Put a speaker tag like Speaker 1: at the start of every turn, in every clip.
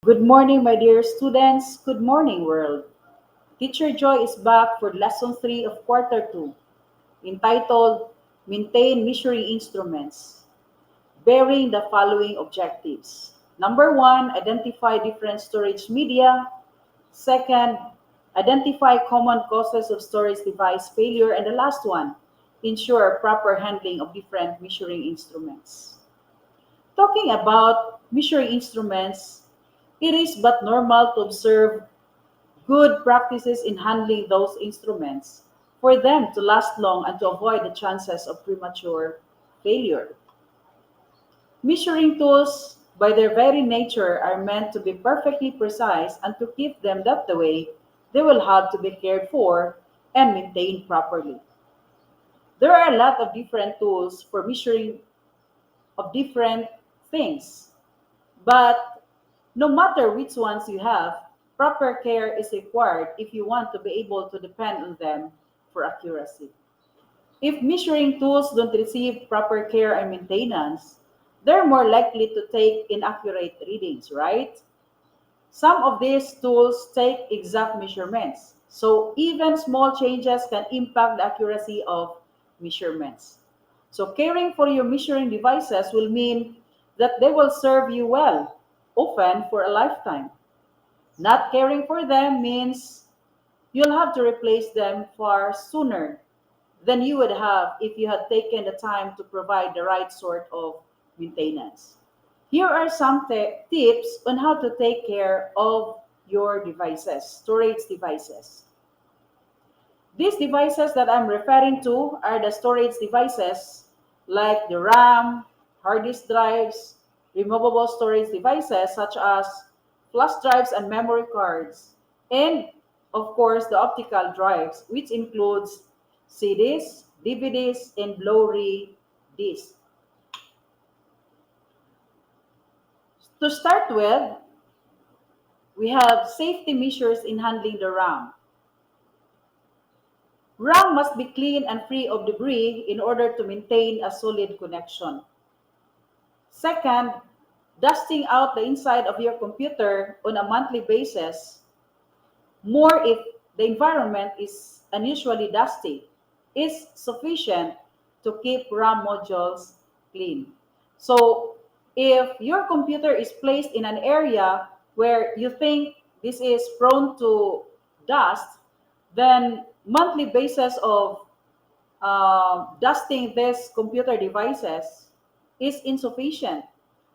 Speaker 1: Good morning, my dear students. Good morning, world. Teacher Joy is back for lesson 3 of quarter 2, entitled Maintain Measuring Instruments, bearing the following objectives. Number 1, identify different storage media. Second, identify common causes of storage device failure. And the last one, ensure proper handling of different measuring instruments. Talking about measuring instruments, it is but normal to observe good practices in handling those instruments for them to last long and to avoid the chances of premature failure. Measuring tools, by their very nature, are meant to be perfectly precise, and to keep them that way, they will have to be cared for and maintained properly. There are a lot of different tools for measuring of different things, but no matter which ones you have, proper care is required if you want to be able to depend on them for accuracy. If measuring tools don't receive proper care and maintenance, they're more likely to take inaccurate readings, right? Some of these tools take exact measurements, so even small changes can impact the accuracy of measurements. So caring for your measuring devices will mean that they will serve you well, often for a lifetime. Not caring for them means you'll have to replace them far sooner than you would have if you had taken the time to provide the right sort of maintenance. Here are some tips on how to take care of your devices, storage devices. These devices that I'm referring to are the storage devices like the RAM, hard disk drives, removable storage devices such as flash drives and memory cards, and of course the optical drives, which includes CDs, DVDs, and Blu-ray discs. To start with, we have safety measures in handling the RAM. RAM must be clean and free of debris in order to maintain a solid connection. Second, dusting out the inside of your computer on a monthly basis, more if the environment is unusually dusty, is sufficient to keep RAM modules clean. So, if your computer is placed in an area where you think this is prone to dust, then monthly basis of dusting these computer devices is insufficient.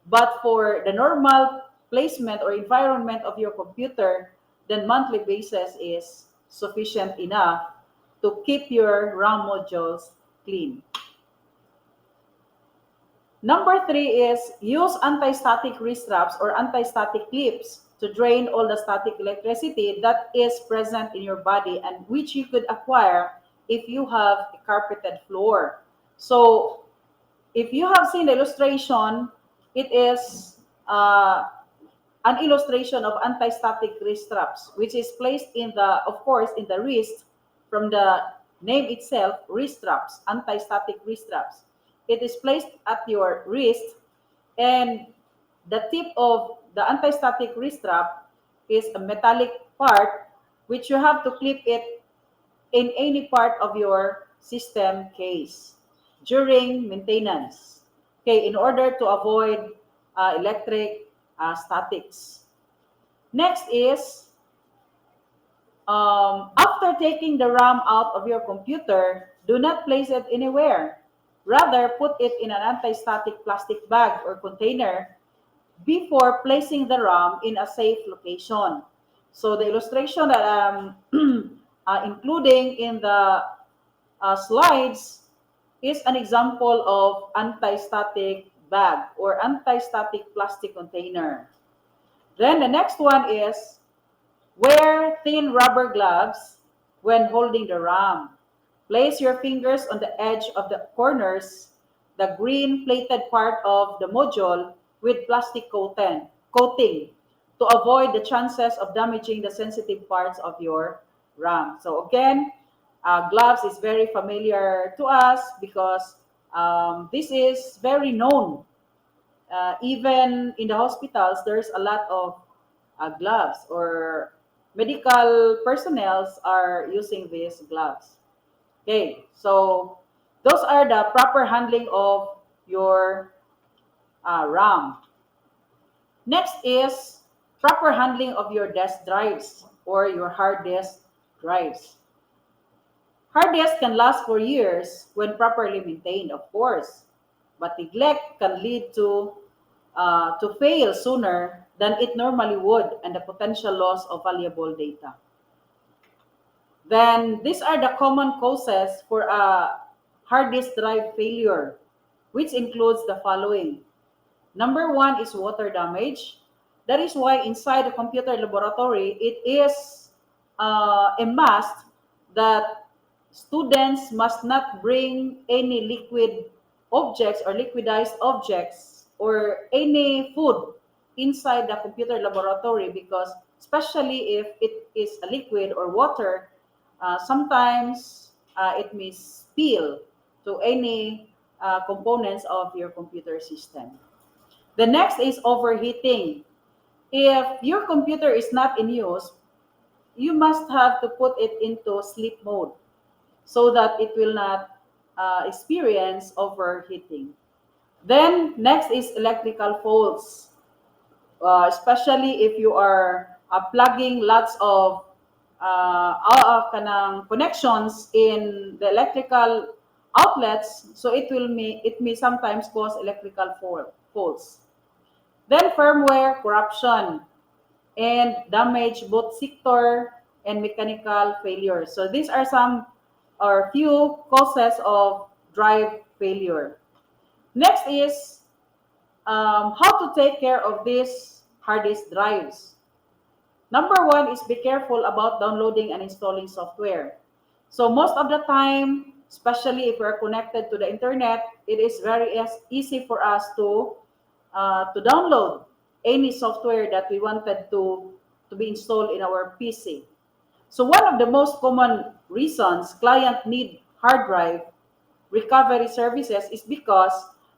Speaker 1: But for the normal placement or environment of your computer, then monthly basis is sufficient enough to keep your RAM modules clean. Number 3 is use anti-static wrist straps or anti-static clips to drain all the static electricity that is present in your body and which you could acquire if you have a carpeted floor. So if you have seen the illustration, it is an illustration of anti-static wrist straps, which is placed in the, of course, in the wrist from the name itself, wrist straps, anti-static wrist straps. It is placed at your wrist, and the tip of the anti-static wrist strap is a metallic part which you have to clip it in any part of your system case during maintenance. Okay, in order to avoid electric statics. Next is after taking the RAM out of your computer, do not place it anywhere. Rather, put it in an anti-static plastic bag or container before placing the RAM in a safe location. So the illustration that I'm including in the slides is an example of anti-static bag or anti-static plastic container. Then the next one is wear thin rubber gloves when holding the RAM. Place your fingers on the edge of the corners, the green plated part of the module with plastic coating to avoid the chances of damaging the sensitive parts of your RAM. So again, gloves is very familiar to us because this is very known. Even in the hospitals, there's a lot of gloves, or medical personnel are using these gloves. Okay, so those are the proper handling of your RAM. Next is proper handling of your disk drives or your hard disk drives. Hard disks can last for years when properly maintained, of course, but neglect can lead to fail sooner than it normally would, and the potential loss of valuable data. Then these are the common causes for a hard disk drive failure, which includes the following. Number one is water damage. That is why inside the computer laboratory, it is a must that students must not bring any liquid objects or liquidized objects or any food inside the computer laboratory, because especially if it is a liquid or water, sometimes it may spill to any components of your computer system. The next is overheating. If your computer is not in use, you must have to put it into sleep mode so that it will not experience overheating. Then next is electrical faults, especially if you are plugging lots of kanang connections in the electrical outlets, so it may sometimes cause electrical faults. Then firmware corruption and damage both sector and mechanical failure. So these are some or few causes of drive failure. Next is how to take care of these hard disk drives. Number one is be careful about downloading and installing software. So most of the time, especially if we're connected to the internet, it is very easy for us to download any software that we wanted to be installed in our PC. So one of the most common reasons client need hard drive recovery services is because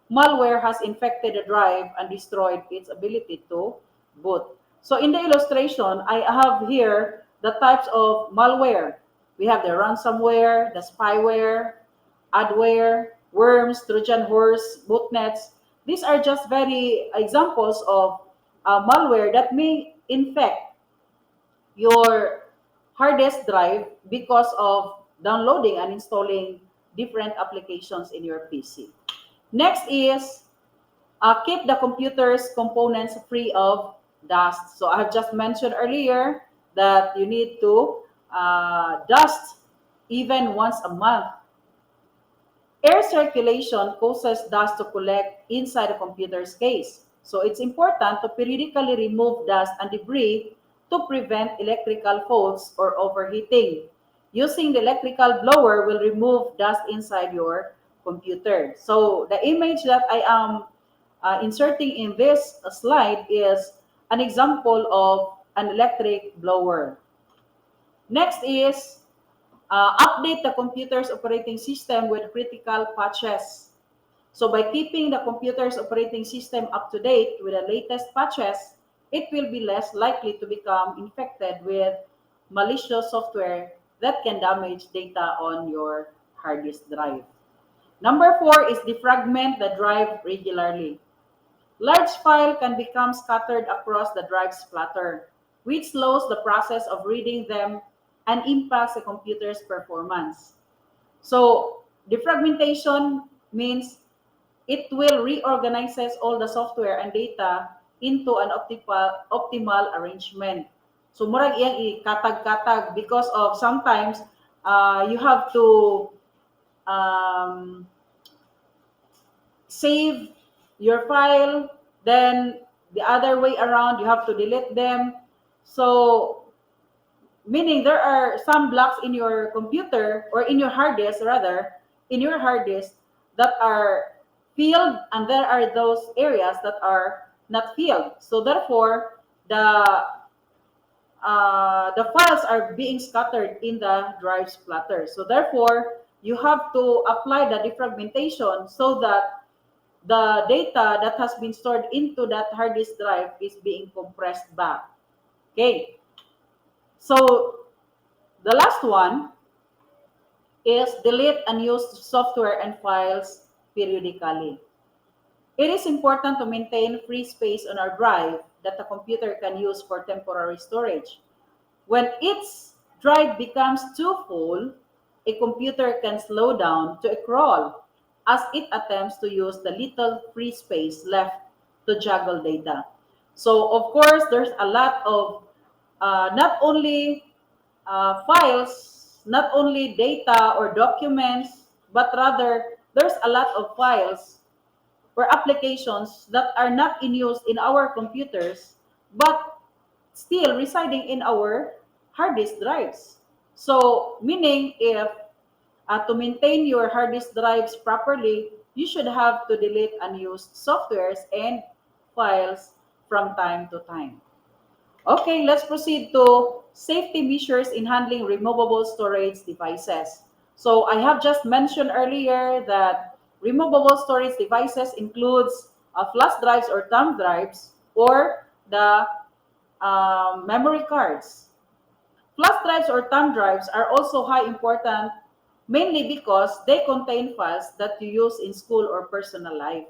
Speaker 1: malware has infected the drive and destroyed its ability to boot. So in the illustration, I have here the types of malware. We have the ransomware, the spyware, adware, worms, Trojan horse, botnets. These are just very examples of malware that may infect your hard disk drive because of downloading and installing different applications in your PC. Next is keep the computer's components free of dust. So I have just mentioned earlier that you need to dust even once a month. Air circulation causes dust to collect inside the computer's case. So it's important to periodically remove dust and debris to prevent electrical faults or overheating. Using the electrical blower will remove dust inside your computer. So the image that I am inserting in this slide is an example of an electric blower. Next is update the computer's operating system with critical patches. So by keeping the computer's operating system up to date with the latest patches, it will be less likely to become infected with malicious software that can damage data on your hard disk drive. Number four is defragment the drive regularly. Large file can become scattered across the drive's platter, which slows the process of reading them and impacts the computer's performance. So defragmentation means it will reorganizes all the software and data into an optimal arrangement. So murag iyang ikatag-katag because of sometimes you have to um, save your file, then the other way around, you have to delete them. So, meaning there are some blocks in your computer or in your hard disk, rather, in your hard disk that are filled, and there are those areas that are not filled. So, therefore, the files are being scattered in the drive's platter. So, therefore, you have to apply the defragmentation so that the data that has been stored into that hard disk drive is being compressed back. Okay, so the last one is delete unused software and files periodically. It is important to maintain free space on our drive that the computer can use for temporary storage. When its drive becomes too full, a computer can slow down to a crawl as it attempts to use the little free space left to juggle data. So, of course, there's a lot of not only files, not only data or documents, but rather there's a lot of files or applications that are not in use in our computers, but still residing in our hard disk drives. So, meaning if to maintain your hard disk drives properly, you should have to delete unused softwares and files from time to time. Okay, let's proceed to safety measures in handling removable storage devices. So I have just mentioned earlier that removable storage devices includes flash drives or thumb drives or the memory cards. Flash drives or thumb drives are also high important mainly because they contain files that you use in school or personal life.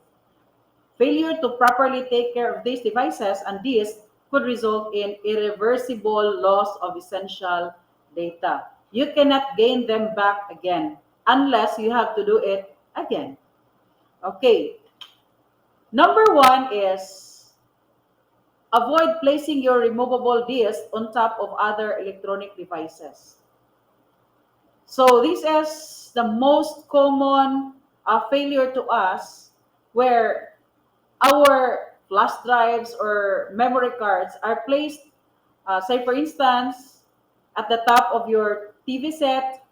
Speaker 1: Failure to properly take care of these devices and disks could result in irreversible loss of essential data. You cannot gain them back again unless you have to do it again. Okay, number one is avoid placing your removable disk on top of other electronic devices. So this is the most common failure to us where our flash drives or memory cards are placed, say for instance, at the top of your TV set,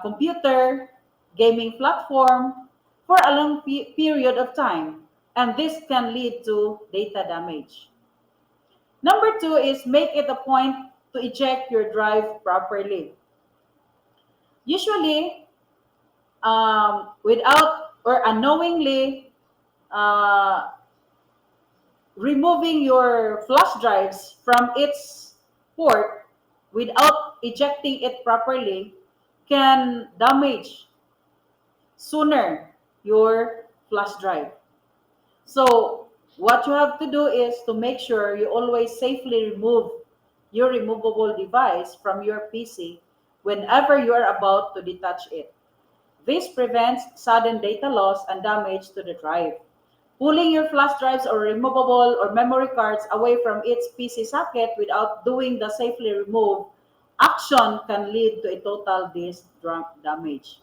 Speaker 1: computer, gaming platform for a long period of time. And this can lead to data damage. Number two is make it a point to eject your drive properly. Usually, without or unknowingly uh, removing your flash drives from its port without ejecting it properly can damage sooner your flash drive. So, what you have to do is to make sure you always safely remove your removable device from your PC whenever you are about to detach it. This prevents sudden data loss and damage to the drive. Pulling your flash drives or removable or memory cards away from its PC socket without doing the safely remove action can lead to a total disk damage.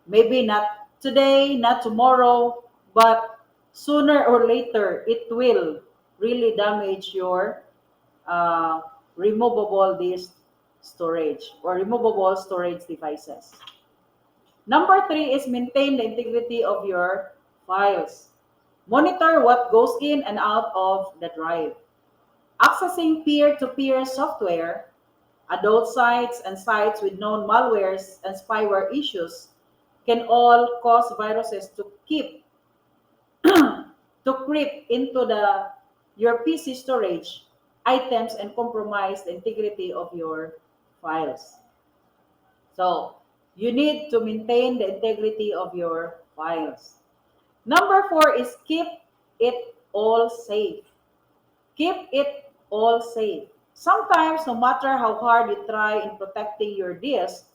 Speaker 1: Maybe not today, not tomorrow, but sooner or later it will really damage your uh, removable disk storage or removable storage devices. Number three is maintain the integrity of your files. Monitor what goes in and out of the drive. Accessing peer-to-peer software, adult sites, and sites with known malwares and spyware issues can all cause viruses to creep into your PC storage items and compromise the integrity of your files. So, you need to maintain the integrity of your files. Number four is keep it all safe. Keep it all safe. Sometimes, no matter how hard you try in protecting your disk,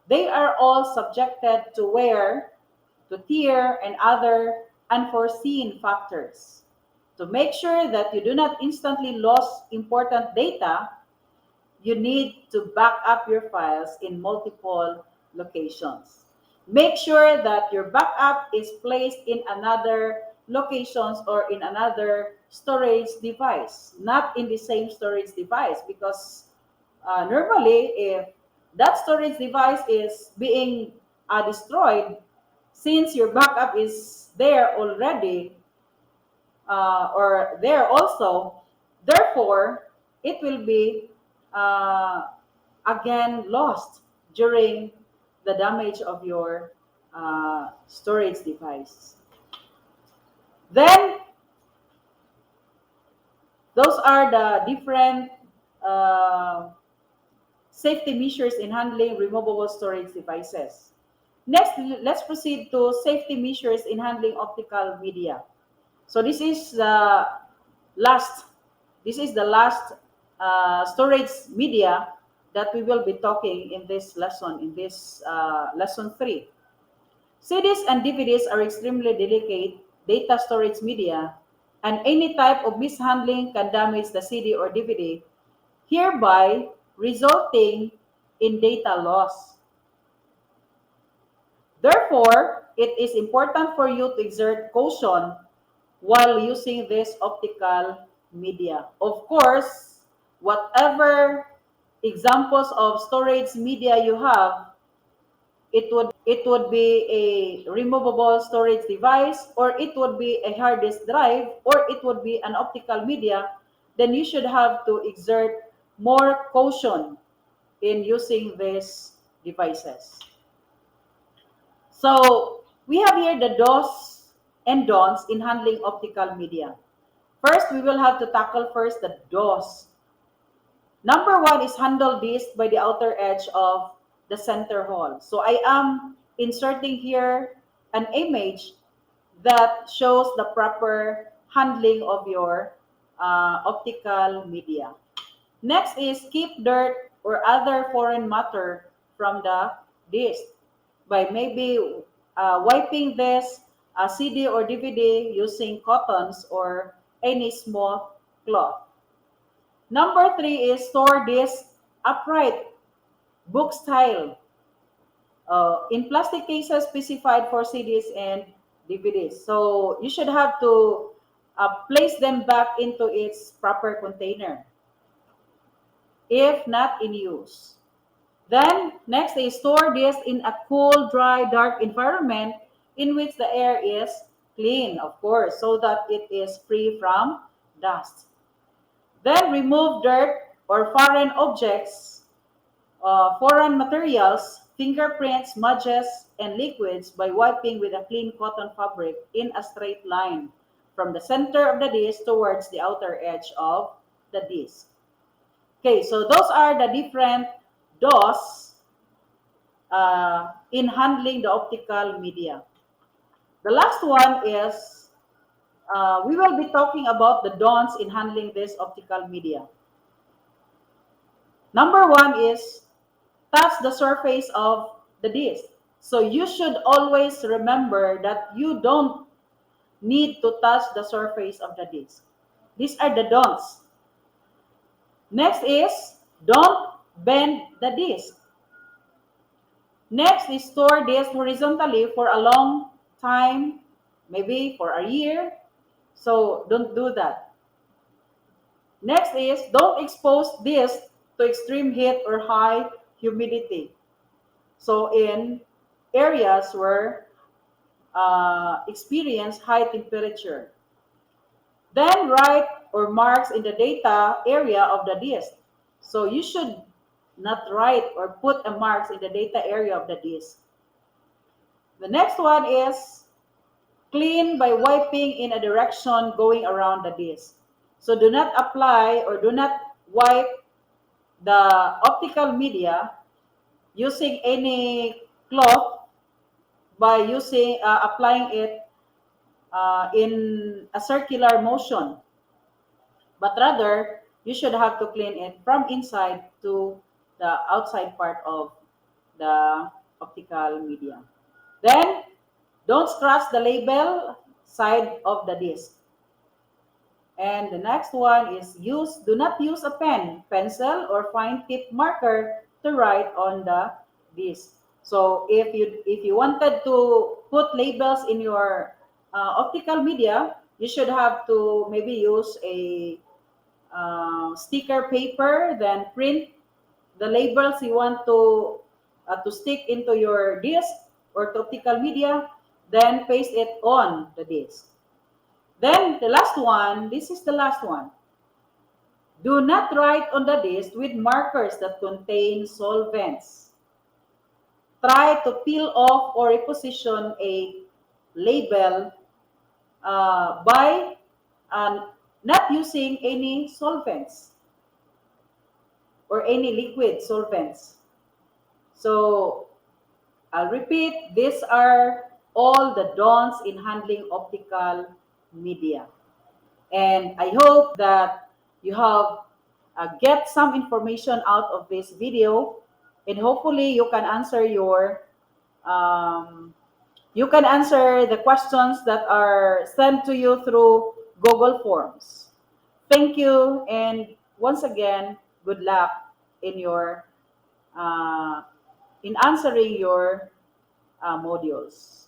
Speaker 1: they are all subjected to wear, to tear, and other unforeseen factors. To make sure that you do not instantly lose important data, you need to back up your files in multiple locations. Make sure that your backup is placed in another locations or in another storage device, not in the same storage device because normally if that storage device is being destroyed, since your backup is there already, or there also, therefore, it will be uh, again lost during the damage of your storage device. Then, those are the different uh, safety measures in handling removable storage devices. Next, let's proceed to safety measures in handling optical media. So last, this is the last storage media that we will be talking in this lesson, in this lesson 3. CDs and DVDs are extremely delicate data storage media, and any type of mishandling can damage the CD or DVD, hereby resulting in data loss. Therefore, it is important for you to exert caution while using this optical media. Of course, whatever examples of storage media you have, it would be a removable storage device, or it would be a hard disk drive, or it would be an optical media, then you should have to exert more caution in using these devices. So we have here the do's and don'ts in handling optical media. First, we will have to tackle first the do's. Number one is handle this by the outer edge of the center hole. So I am inserting here an image that shows the proper handling of your optical media. Next is keep dirt or other foreign matter from the disc by maybe wiping this CD or DVD using cottons or any small cloth. Number three is store this upright, book style, in plastic cases specified for CDs and DVDs. So you should have to place them back into its proper container if not in use. Then next is store this in a cool, dry, dark environment in which the air is clean, of course, so that it is free from dust. Then remove dirt or foreign objects, foreign materials, fingerprints, smudges, and liquids by wiping with a clean cotton fabric in a straight line from the center of the disc towards the outer edge of the disc. Okay, so those are the different do's in handling the optical media. The last one is we will be talking about the don'ts in handling this optical media. Number one is touch the surface of the disc. So you should always remember that you don't need to touch the surface of the disc. These are the don'ts. Next is don't bend the disc. Next is store this horizontally for a long time, maybe for a year. So don't do that. Next is don't expose this to extreme heat or high humidity. So in areas where experience high temperature. Then write or marks in the data area of the disk. So you should not write or put a marks in the data area of the disk. The next one is clean by wiping in a direction going around the disk. So do not apply or do not wipe the optical media using any cloth by using applying it in a circular motion, but rather you should have to clean it from inside to the outside part of the optical media. Then don't scratch the label side of the disc. And the next one is do not use a pen, pencil, or fine tip marker to write on the disc. So if you wanted to put labels in your optical media, you should have to maybe use a sticker paper, then print the labels you want to stick into your disc or to optical media, then paste it on the disc. Then the last one, this is the last one. Do not write on the disc with markers that contain solvents. Try to peel off or reposition a label by not using any solvents. or any liquid solvents. So I'll repeat, these are all the don'ts in handling optical media. And I hope that you have get some information out of this video, and hopefully um, you can answer the questions that are sent to you through Google Forms. Thank you, and once again, good luck in your uh, in answering your modules.